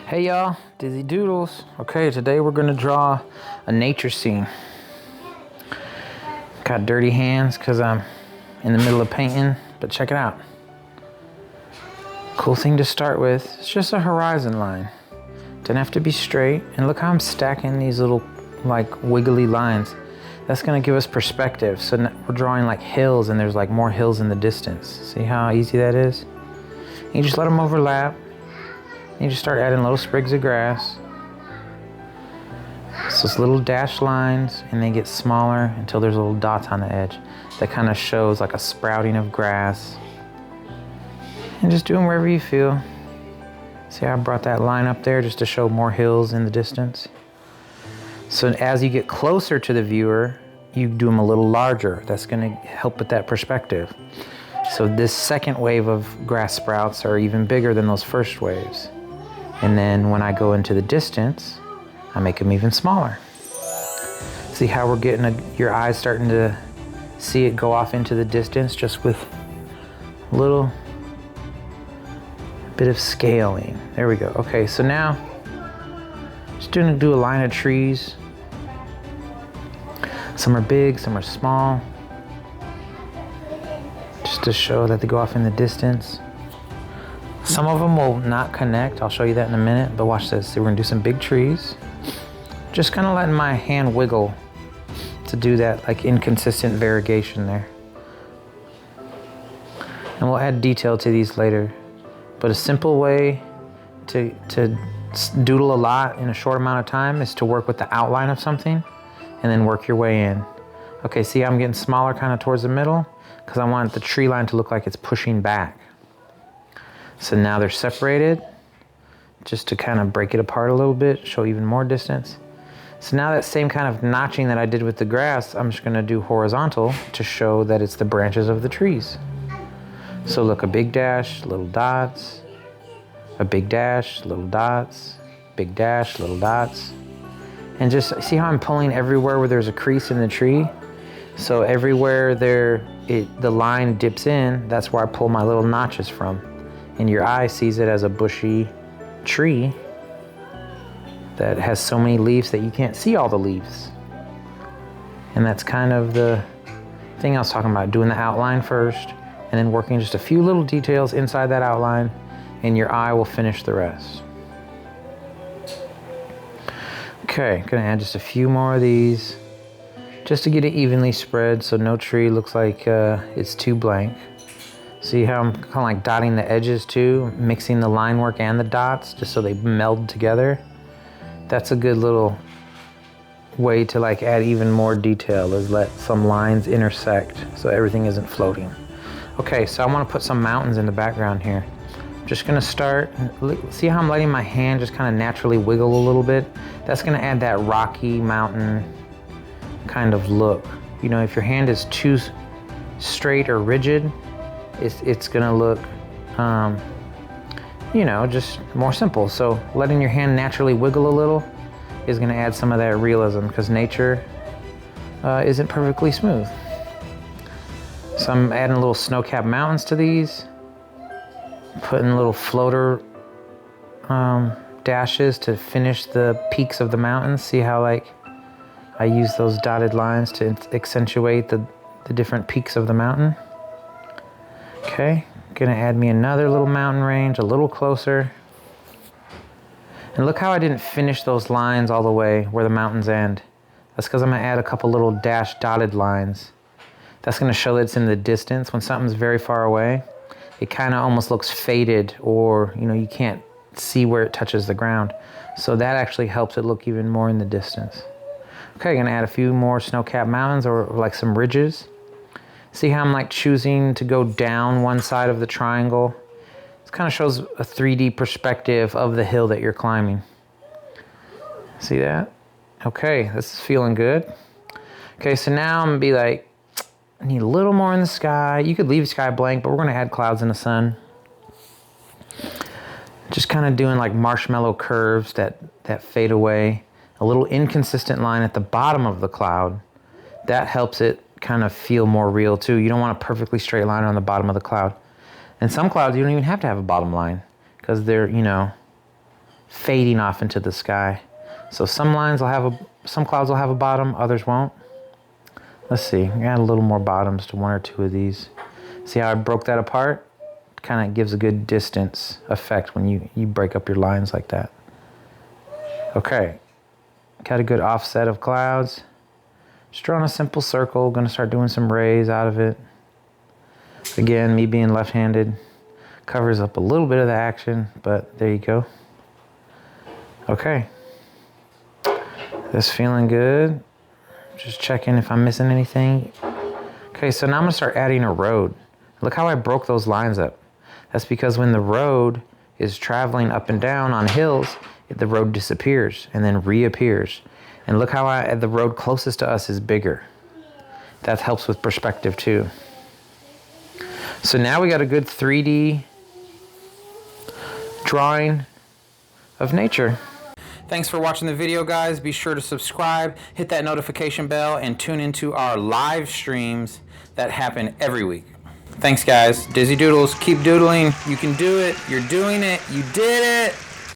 Hey y'all, Dizzi Doodles. Okay, today we're gonna draw a nature scene. Got dirty hands because I'm in the middle of painting, but check it out. Cool thing to start with, it's just a horizon line. Doesn't have to be straight, and look how I'm stacking these little like wiggly lines. That's gonna give us perspective. So now we're drawing like hills, and there's like more hills in the distance. See how easy that is? You just let them overlap. You just start adding little sprigs of grass. So it's little dashed lines, and they get smaller until there's little dots on the edge. That kind of shows like a sprouting of grass. And just do them wherever you feel. See how I brought that line up there just to show more hills in the distance? So as you get closer to the viewer, you do them a little larger. That's gonna help with that perspective. So this second wave of grass sprouts are even bigger than those first waves. And then when I go into the distance, I make them even smaller. See how we're getting your eyes starting to see it go off into the distance just with a little bit of scaling. There we go. Okay, so now just gonna do a line of trees. Some are big, some are small. Just to show that they go off in the distance. Some of them will not connect. I'll show you that in a minute, but watch this. So we're gonna do some big trees. Just kind of letting my hand wiggle to do that like inconsistent variegation there. And we'll add detail to these later. But a simple way to doodle a lot in a short amount of time is to work with the outline of something and then work your way in. Okay, see I'm getting smaller kind of towards the middle because I want the tree line to look like it's pushing back. So now they're separated, just to kind of break it apart a little bit, show even more distance. So now that same kind of notching that I did with the grass, I'm just gonna do horizontal to show that it's the branches of the trees. So look, a big dash, little dots, a big dash, little dots, big dash, little dots. And just see how I'm pulling everywhere where there's a crease in the tree? So everywhere the line dips in, that's where I pull my little notches from. And your eye sees it as a bushy tree that has so many leaves that you can't see all the leaves. And that's kind of the thing I was talking about, doing the outline first and then working just a few little details inside that outline, and your eye will finish the rest. Okay, gonna add just a few more of these just to get it evenly spread so no tree looks like it's too blank. See how I'm kind of like dotting the edges too, mixing the line work and the dots just so they meld together. That's a good little way to like add even more detail, is let some lines intersect so everything isn't floating. Okay, so I want to put some mountains in the background here. I'm just gonna start, see how I'm letting my hand just kind of naturally wiggle a little bit? That's gonna add that rocky mountain kind of look. You know, if your hand is too straight or rigid, it's gonna look, you know, just more simple. So letting your hand naturally wiggle a little is gonna add some of that realism, because nature isn't perfectly smooth. So I'm adding little snow-capped mountains to these, putting little floater dashes to finish the peaks of the mountains. See how like I use those dotted lines to accentuate the different peaks of the mountain. Okay, gonna add me another little mountain range, a little closer. And look how I didn't finish those lines all the way where the mountains end. That's because I'm gonna add a couple little dashed dotted lines. That's gonna show that it's in the distance. When something's very far away, it kind of almost looks faded, or you know, you can't see where it touches the ground. So that actually helps it look even more in the distance. Okay, gonna add a few more snow-capped mountains or like some ridges. See how I'm like choosing to go down one side of the triangle? It kind of shows a 3D perspective of the hill that you're climbing. See that? Okay, this is feeling good. Okay, so now I'm gonna be like, I need a little more in the sky. You could leave the sky blank, but we're gonna add clouds in the sun. Just kind of doing like marshmallow curves that fade away. A little inconsistent line at the bottom of the cloud. That helps it kind of feel more real too. You don't want a perfectly straight line on the bottom of the cloud. And some clouds, you don't even have to have a bottom line because they're, you know, fading off into the sky. So some lines will have some clouds will have a bottom, others won't. Let's see, add a little more bottoms to one or two of these. See how I broke that apart? Kind of gives a good distance effect when you break up your lines like that. Okay, got a good offset of clouds. Just drawing a simple circle, gonna start doing some rays out of it. Again, me being left-handed covers up a little bit of the action, but there you go. Okay, this feeling good. Just checking if I'm missing anything. Okay, so now I'm gonna start adding a road. Look how I broke those lines up. That's because when the road is traveling up and down on hills, the road disappears and then reappears. And look how the road closest to us is bigger. That helps with perspective too. So now we got a good 3D drawing of nature. Thanks for watching the video, guys. Be sure to subscribe, hit that notification bell, and tune into our live streams that happen every week. Thanks, guys. Dizzy Doodles, keep doodling. You can do it. You're doing it. You did it.